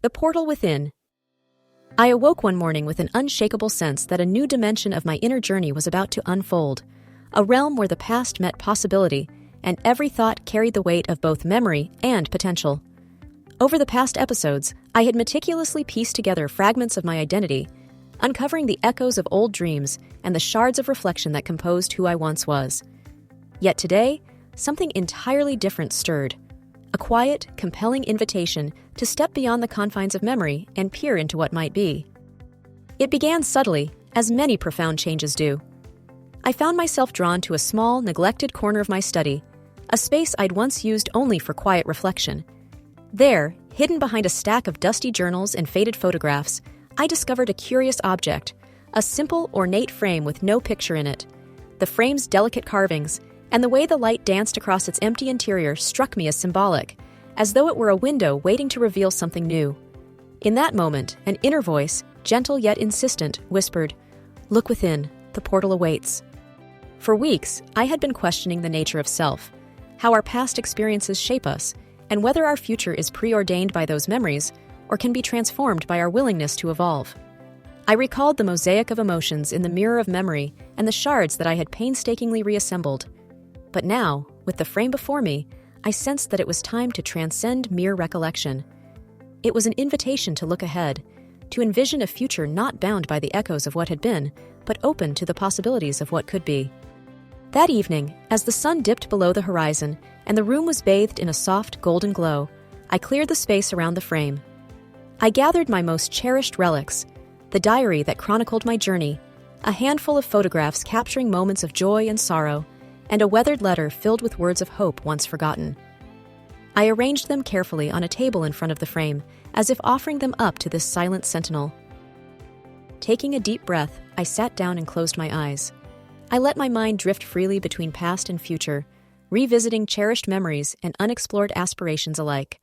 The portal within. I awoke one morning with an unshakable sense that a new dimension of my inner journey was about to unfold, a realm where the past met possibility, and every thought carried the weight of both memory and potential. Over the past episodes, I had meticulously pieced together fragments of my identity, uncovering the echoes of old dreams and the shards of reflection that composed who I once was. Yet today, something entirely different stirred. A quiet, compelling invitation to step beyond the confines of memory and peer into what might be. It began subtly, as many profound changes do. I found myself drawn to a small, neglected corner of my study, a space I'd once used only for quiet reflection. There, hidden behind a stack of dusty journals and faded photographs, I discovered a curious object, a simple, ornate frame with no picture in it. The frame's delicate carvings, and the way the light danced across its empty interior struck me as symbolic, as though it were a window waiting to reveal something new. In that moment, an inner voice, gentle yet insistent, whispered, "Look within, the portal awaits." For weeks, I had been questioning the nature of self, how our past experiences shape us, and whether our future is preordained by those memories or can be transformed by our willingness to evolve. I recalled the mosaic of emotions in the mirror of memory and the shards that I had painstakingly reassembled. But now, with the frame before me, I sensed that it was time to transcend mere recollection. It was an invitation to look ahead, to envision a future not bound by the echoes of what had been, but open to the possibilities of what could be. That evening, as the sun dipped below the horizon and the room was bathed in a soft, golden glow, I cleared the space around the frame. I gathered my most cherished relics, the diary that chronicled my journey, a handful of photographs capturing moments of joy and sorrow, and a weathered letter filled with words of hope once forgotten. I arranged them carefully on a table in front of the frame, as if offering them up to this silent sentinel. Taking a deep breath, I sat down and closed my eyes. I let my mind drift freely between past and future, revisiting cherished memories and unexplored aspirations alike.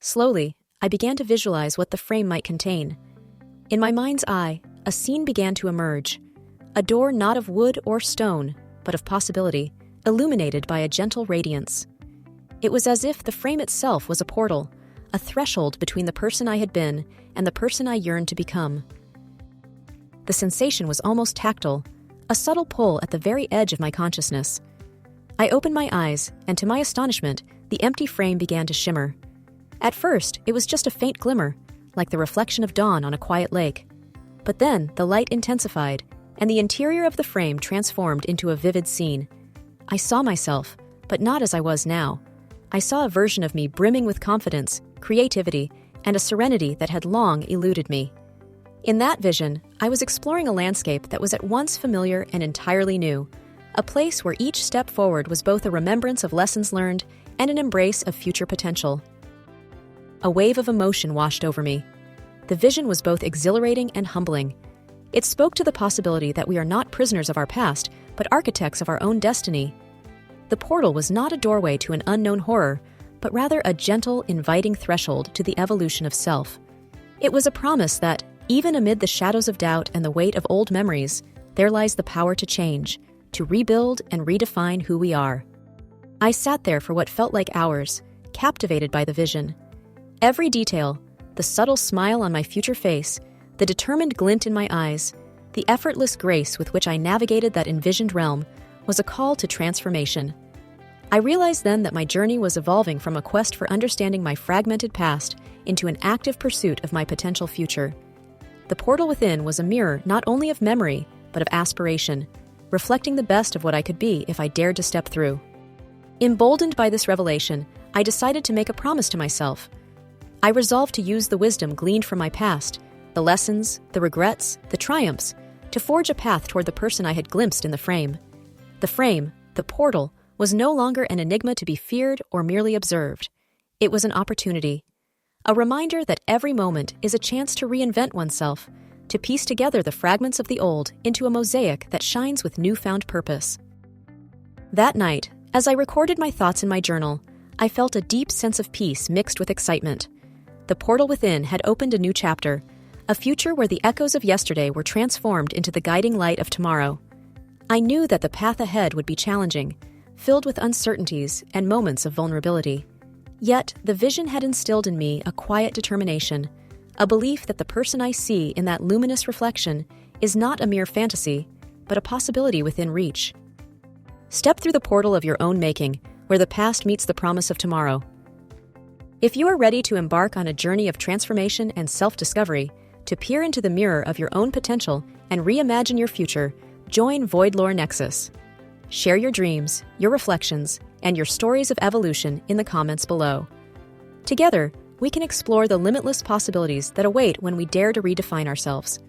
Slowly, I began to visualize what the frame might contain. In my mind's eye, a scene began to emerge, a door not of wood or stone, but of possibility, illuminated by a gentle radiance. It was as if the frame itself was a portal, a threshold between the person I had been and the person I yearned to become. The sensation was almost tactile, a subtle pull at the very edge of my consciousness. I opened my eyes, and to my astonishment, the empty frame began to shimmer. At first, it was just a faint glimmer, like the reflection of dawn on a quiet lake. But then, the light intensified, and the interior of the frame transformed into a vivid scene. I saw myself, but not as I was now. I saw a version of me brimming with confidence, creativity, and a serenity that had long eluded me. In that vision, I was exploring a landscape that was at once familiar and entirely new, a place where each step forward was both a remembrance of lessons learned and an embrace of future potential. A wave of emotion washed over me. The vision was both exhilarating and humbling. It spoke to the possibility that we are not prisoners of our past, but architects of our own destiny. The portal was not a doorway to an unknown horror, but rather a gentle, inviting threshold to the evolution of self. It was a promise that, even amid the shadows of doubt and the weight of old memories, there lies the power to change, to rebuild and redefine who we are. I sat there for what felt like hours, captivated by the vision. Every detail, the subtle smile on my future face, the determined glint in my eyes, the effortless grace with which I navigated that envisioned realm, was a call to transformation. I realized then that my journey was evolving from a quest for understanding my fragmented past into an active pursuit of my potential future. The portal within was a mirror not only of memory, but of aspiration, reflecting the best of what I could be if I dared to step through. Emboldened by this revelation, I decided to make a promise to myself. I resolved to use the wisdom gleaned from my past, the lessons, the regrets, the triumphs, to forge a path toward the person I had glimpsed in the frame. The frame, the portal, was no longer an enigma to be feared or merely observed. It was an opportunity. A reminder that every moment is a chance to reinvent oneself, to piece together the fragments of the old into a mosaic that shines with newfound purpose. That night, as I recorded my thoughts in my journal, I felt a deep sense of peace mixed with excitement. The portal within had opened a new chapter, a future where the echoes of yesterday were transformed into the guiding light of tomorrow. I knew that the path ahead would be challenging, filled with uncertainties and moments of vulnerability. Yet, the vision had instilled in me a quiet determination, a belief that the person I see in that luminous reflection is not a mere fantasy, but a possibility within reach. Step through the portal of your own making, where the past meets the promise of tomorrow. If you are ready to embark on a journey of transformation and self-discovery, to peer into the mirror of your own potential and reimagine your future, join Voidlore Nexus. Share your dreams, your reflections, and your stories of evolution in the comments below. Together, we can explore the limitless possibilities that await when we dare to redefine ourselves.